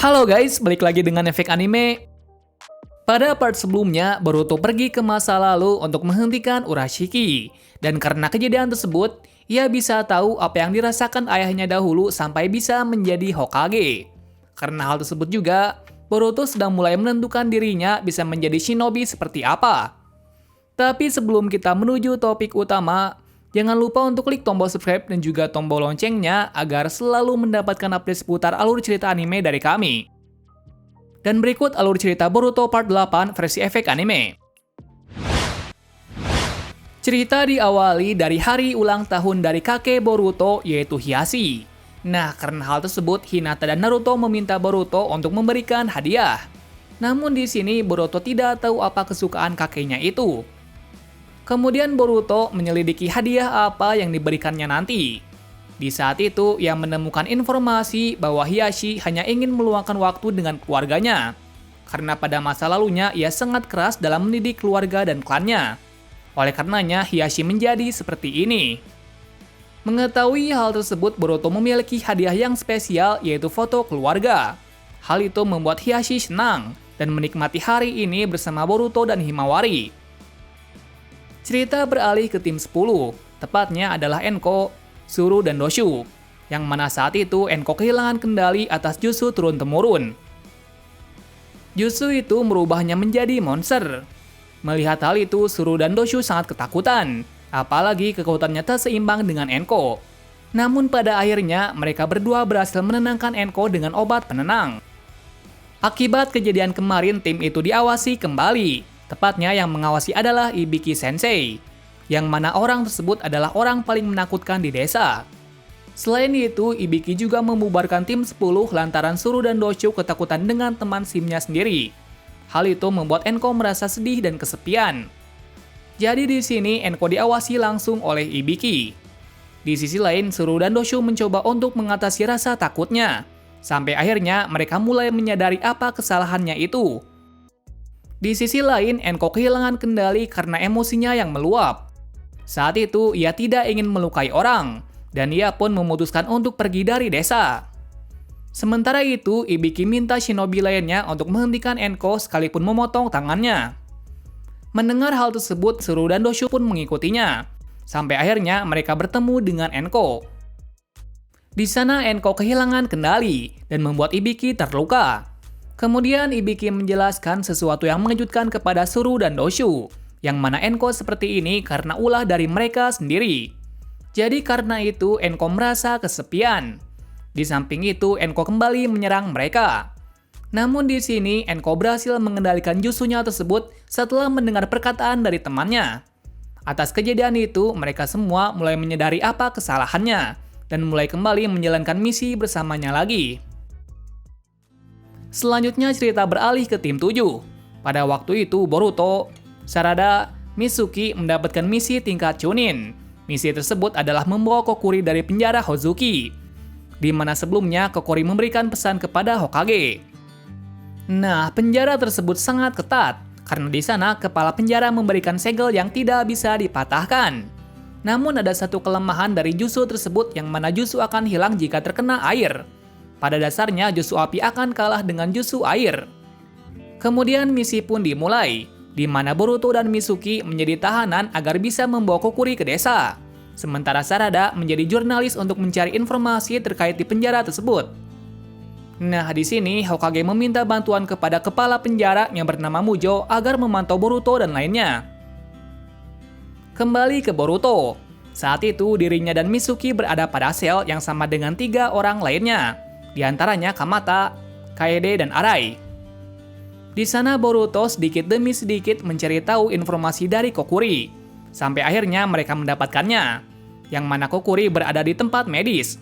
Halo guys, balik lagi dengan Efek Anime. Pada part sebelumnya, Boruto pergi ke masa lalu untuk menghentikan Urashiki. Dan karena kejadian tersebut, ia bisa tahu apa yang dirasakan ayahnya dahulu sampai bisa menjadi Hokage. Karena hal tersebut juga, Boruto sedang mulai menentukan dirinya bisa menjadi shinobi seperti apa. Tapi sebelum kita menuju topik utama, jangan lupa untuk klik tombol subscribe dan juga tombol loncengnya agar selalu mendapatkan update seputar alur cerita anime dari kami. Dan berikut alur cerita Boruto Part 8 versi Efek Anime. Cerita diawali dari hari ulang tahun dari kakek Boruto yaitu Hiashi. Nah, karena hal tersebut Hinata dan Naruto meminta Boruto untuk memberikan hadiah. Namun di sini Boruto tidak tahu apa kesukaan kakeknya itu. Kemudian Boruto menyelidiki hadiah apa yang diberikannya nanti. Di saat itu, ia menemukan informasi bahwa Hiashi hanya ingin meluangkan waktu dengan keluarganya. Karena pada masa lalunya, ia sangat keras dalam mendidik keluarga dan klannya. Oleh karenanya, Hiashi menjadi seperti ini. Mengetahui hal tersebut, Boruto memiliki hadiah yang spesial, yaitu foto keluarga. Hal itu membuat Hiashi senang dan menikmati hari ini bersama Boruto dan Himawari. Cerita beralih ke tim 10, tepatnya adalah Enko, Tsuru, dan Doshu, yang mana saat itu Enko kehilangan kendali atas jutsu turun-temurun. Jutsu itu merubahnya menjadi monster. Melihat hal itu, Tsuru dan Doshu sangat ketakutan, apalagi kekuatannya tak seimbang dengan Enko. Namun pada akhirnya, mereka berdua berhasil menenangkan Enko dengan obat penenang. Akibat kejadian kemarin, tim itu diawasi kembali. Tepatnya yang mengawasi adalah Ibiki Sensei, yang mana orang tersebut adalah orang paling menakutkan di desa. Selain itu, Ibiki juga membubarkan tim 10 lantaran Tsuru dan Doshu ketakutan dengan teman simnya sendiri. Hal itu membuat Enko merasa sedih dan kesepian. Jadi di sini Enko diawasi langsung oleh Ibiki. Di sisi lain, Tsuru dan Doshu mencoba untuk mengatasi rasa takutnya. Sampai akhirnya mereka mulai menyadari apa kesalahannya itu. Di sisi lain, Enko kehilangan kendali karena emosinya yang meluap. Saat itu, ia tidak ingin melukai orang, dan ia pun memutuskan untuk pergi dari desa. Sementara itu, Ibiki minta shinobi lainnya untuk menghentikan Enko sekalipun memotong tangannya. Mendengar hal tersebut, Tsuru dan Doshu pun mengikutinya. Sampai akhirnya mereka bertemu dengan Enko. Di sana Enko kehilangan kendali dan membuat Ibiki terluka. Kemudian Ibiki menjelaskan sesuatu yang mengejutkan kepada Tsuru dan Doshu, yang mana Enko seperti ini karena ulah dari mereka sendiri. Jadi karena itu Enko merasa kesepian. Di samping itu Enko kembali menyerang mereka. Namun di sini Enko berhasil mengendalikan jutsunya tersebut setelah mendengar perkataan dari temannya. Atas kejadian itu mereka semua mulai menyadari apa kesalahannya dan mulai kembali menjalankan misi bersamanya lagi. Selanjutnya cerita beralih ke tim 7. Pada waktu itu Boruto, Sarada, Mitsuki mendapatkan misi tingkat Chunin. Misi tersebut adalah membawa Kokuri dari penjara Hozuki, di mana sebelumnya Kokuri memberikan pesan kepada Hokage. Nah, penjara tersebut sangat ketat, karena di sana kepala penjara memberikan segel yang tidak bisa dipatahkan. Namun ada satu kelemahan dari jutsu tersebut yang mana jutsu akan hilang jika terkena air. Pada dasarnya jutsu api akan kalah dengan jutsu air. Kemudian misi pun dimulai, di mana Boruto dan Mitsuki menjadi tahanan agar bisa membawa Kokuri ke desa. Sementara Sarada menjadi jurnalis untuk mencari informasi terkait di penjara tersebut. Nah, di sini Hokage meminta bantuan kepada kepala penjara yang bernama Mujo agar memantau Boruto dan lainnya. Kembali ke Boruto. Saat itu dirinya dan Mitsuki berada pada sel yang sama dengan 3 orang lainnya. Di antaranya Kamata, Kaede, dan Arai. Di sana Boruto sedikit demi sedikit mencari tahu informasi dari Kokuri. Sampai akhirnya mereka mendapatkannya, yang mana Kokuri berada di tempat medis.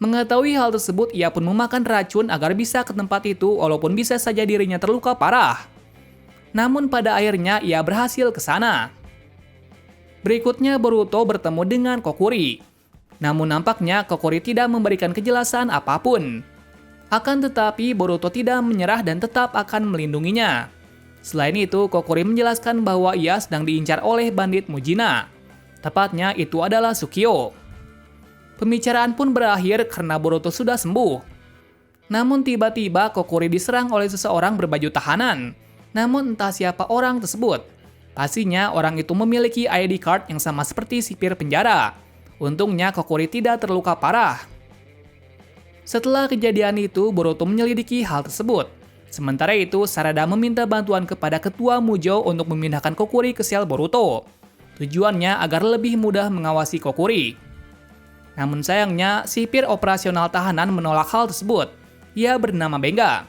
Mengetahui hal tersebut, ia pun memakan racun agar bisa ke tempat itu walaupun bisa saja dirinya terluka parah. Namun pada akhirnya ia berhasil ke sana. Berikutnya Boruto bertemu dengan Kokuri. Namun nampaknya Kokuri tidak memberikan kejelasan apapun. Akan tetapi Boruto tidak menyerah dan tetap akan melindunginya. Selain itu, Kokuri menjelaskan bahwa ia sedang diincar oleh bandit Mujina. Tepatnya itu adalah Sukio. Pembicaraan pun berakhir karena Boruto sudah sembuh. Namun tiba-tiba Kokuri diserang oleh seseorang berbaju tahanan. Namun entah siapa orang tersebut. Pastinya orang itu memiliki ID card yang sama seperti sipir penjara. Untungnya Kokuri tidak terluka parah. Setelah kejadian itu, Boruto menyelidiki hal tersebut. Sementara itu, Sarada meminta bantuan kepada ketua Mujo untuk memindahkan Kokuri ke sel Boruto. Tujuannya agar lebih mudah mengawasi Kokuri. Namun sayangnya, sipir operasional tahanan menolak hal tersebut. Ia bernama Benga.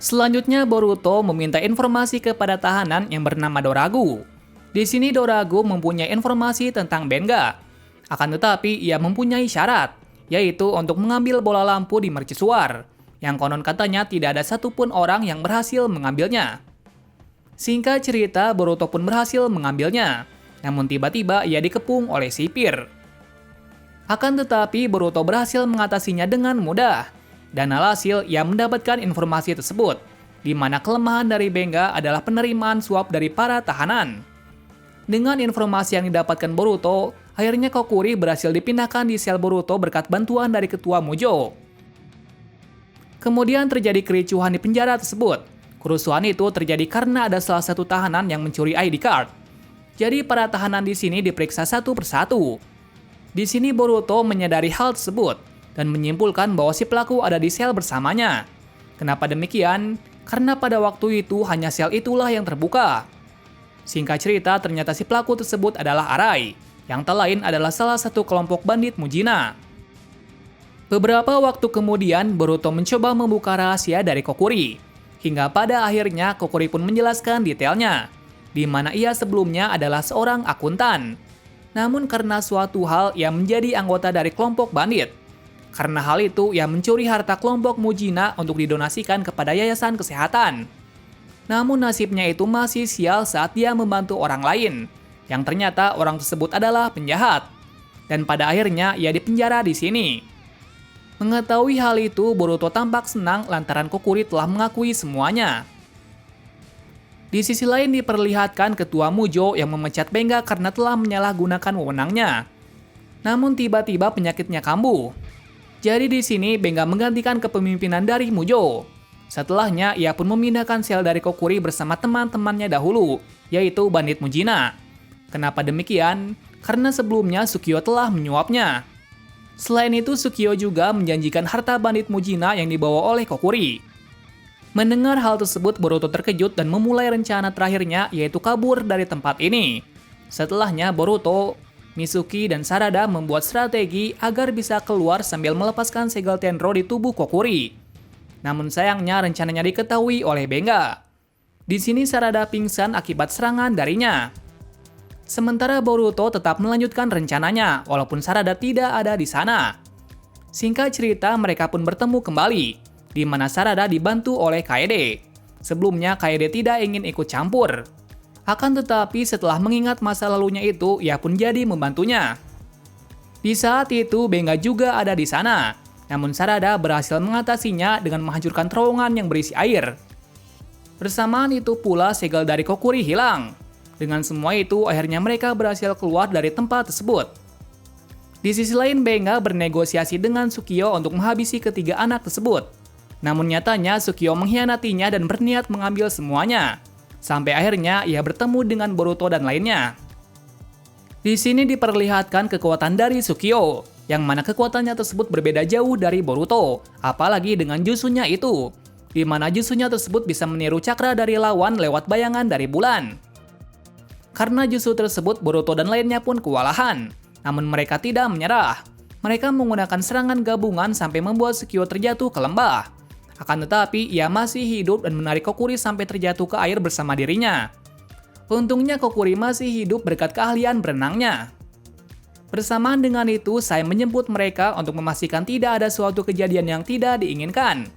Selanjutnya Boruto meminta informasi kepada tahanan yang bernama Doragu. Di sini Doragu mempunyai informasi tentang Benga. Akan tetapi ia mempunyai syarat, yaitu untuk mengambil bola lampu di mercusuar, yang konon katanya tidak ada satupun orang yang berhasil mengambilnya. Singkat cerita, Boruto pun berhasil mengambilnya, namun tiba-tiba ia dikepung oleh sipir. Akan tetapi Boruto berhasil mengatasinya dengan mudah. Dan alhasil ia mendapatkan informasi tersebut, di mana kelemahan dari Benga adalah penerimaan suap dari para tahanan. Dengan informasi yang didapatkan Boruto, akhirnya Kokuri berhasil dipindahkan di sel Boruto berkat bantuan dari ketua Mujo. Kemudian terjadi kericuhan di penjara tersebut. Kerusuhan itu terjadi karena ada salah satu tahanan yang mencuri ID card. Jadi para tahanan di sini diperiksa satu persatu. Di sini Boruto menyadari hal tersebut dan menyimpulkan bahwa si pelaku ada di sel bersamanya. Kenapa demikian? Karena pada waktu itu hanya sel itulah yang terbuka. Singkat cerita, ternyata si pelaku tersebut adalah Arai, yang tak lain adalah salah satu kelompok bandit Mujina. Beberapa waktu kemudian, Boruto mencoba membuka rahasia dari Kokuri. Hingga pada akhirnya Kokuri pun menjelaskan detailnya, di mana ia sebelumnya adalah seorang akuntan. Namun karena suatu hal ia menjadi anggota dari kelompok bandit. Karena hal itu, ia mencuri harta kelompok Mujina untuk didonasikan kepada yayasan kesehatan. Namun nasibnya itu masih sial saat dia membantu orang lain, yang ternyata orang tersebut adalah penjahat. Dan pada akhirnya ia dipenjara di sini. Mengetahui hal itu, Boruto tampak senang lantaran Kokuri telah mengakui semuanya. Di sisi lain diperlihatkan ketua Mujo yang memecat Benga karena telah menyalahgunakan wewenangnya. Namun tiba-tiba penyakitnya kambuh. Jadi di sini Benga menggantikan kepemimpinan dari Mujo. Setelahnya ia pun memindahkan sel dari Kokuri bersama teman-temannya dahulu, yaitu bandit Mujina. Kenapa demikian? Karena sebelumnya Sukio telah menyuapnya. Selain itu Sukio juga menjanjikan harta bandit Mujina yang dibawa oleh Kokuri. Mendengar hal tersebut, Boruto terkejut dan memulai rencana terakhirnya, yaitu kabur dari tempat ini. Setelahnya Boruto, Mitsuki, dan Sarada membuat strategi agar bisa keluar sambil melepaskan segel Tenro di tubuh Kokuri. Namun sayangnya rencananya diketahui oleh Benga. Di sini Sarada pingsan akibat serangan darinya. Sementara Boruto tetap melanjutkan rencananya walaupun Sarada tidak ada di sana. Singkat cerita, mereka pun bertemu kembali, di mana Sarada dibantu oleh Kaede. Sebelumnya Kaede tidak ingin ikut campur. Akan tetapi setelah mengingat masa lalunya itu, ia pun jadi membantunya. Di saat itu Benga juga ada di sana, namun Sarada berhasil mengatasinya dengan menghancurkan terowongan yang berisi air. Bersamaan itu pula segel dari Kokuri hilang. Dengan semua itu, akhirnya mereka berhasil keluar dari tempat tersebut. Di sisi lain, Benga bernegosiasi dengan Sukio untuk menghabisi ketiga anak tersebut. Namun nyatanya Sukio mengkhianatinya dan berniat mengambil semuanya. Sampai akhirnya ia bertemu dengan Boruto dan lainnya. Di sini diperlihatkan kekuatan dari Sukio, yang mana kekuatannya tersebut berbeda jauh dari Boruto, apalagi dengan jutsunya itu, di mana jutsunya tersebut bisa meniru cakra dari lawan lewat bayangan dari bulan. Karena jutsu tersebut, Boruto dan lainnya pun kewalahan, namun mereka tidak menyerah. Mereka menggunakan serangan gabungan sampai membuat Sukio terjatuh ke lembah. Akan tetapi, ia masih hidup dan menarik Kokuri sampai terjatuh ke air bersama dirinya. Untungnya Kokuri masih hidup berkat keahlian berenangnya. Bersamaan dengan itu, Sai menjemput mereka untuk memastikan tidak ada suatu kejadian yang tidak diinginkan.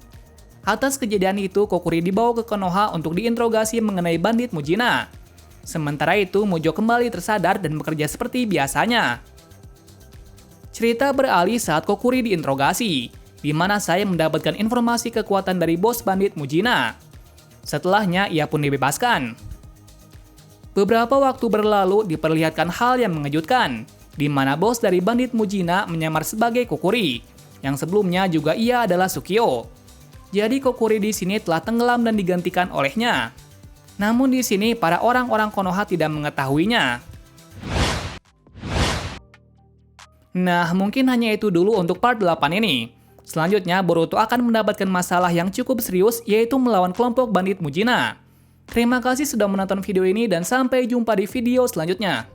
Atas kejadian itu, Kokuri dibawa ke Konoha untuk diinterogasi mengenai bandit Mujina. Sementara itu, Mujo kembali tersadar dan bekerja seperti biasanya. Cerita beralih saat Kokuri diinterogasi, di mana Sai mendapatkan informasi kekuatan dari bos bandit Mujina. Setelahnya, ia pun dibebaskan. Beberapa waktu berlalu diperlihatkan hal yang mengejutkan, di mana bos dari bandit Mujina menyamar sebagai Kokuri, yang sebelumnya juga ia adalah Sukyo. Jadi Kokuri di sini telah tenggelam dan digantikan olehnya. Namun di sini para orang-orang Konoha tidak mengetahuinya. Nah, mungkin hanya itu dulu untuk part 8 ini. Selanjutnya, Boruto akan mendapatkan masalah yang cukup serius, yaitu melawan kelompok bandit Mujina. Terima kasih sudah menonton video ini dan sampai jumpa di video selanjutnya.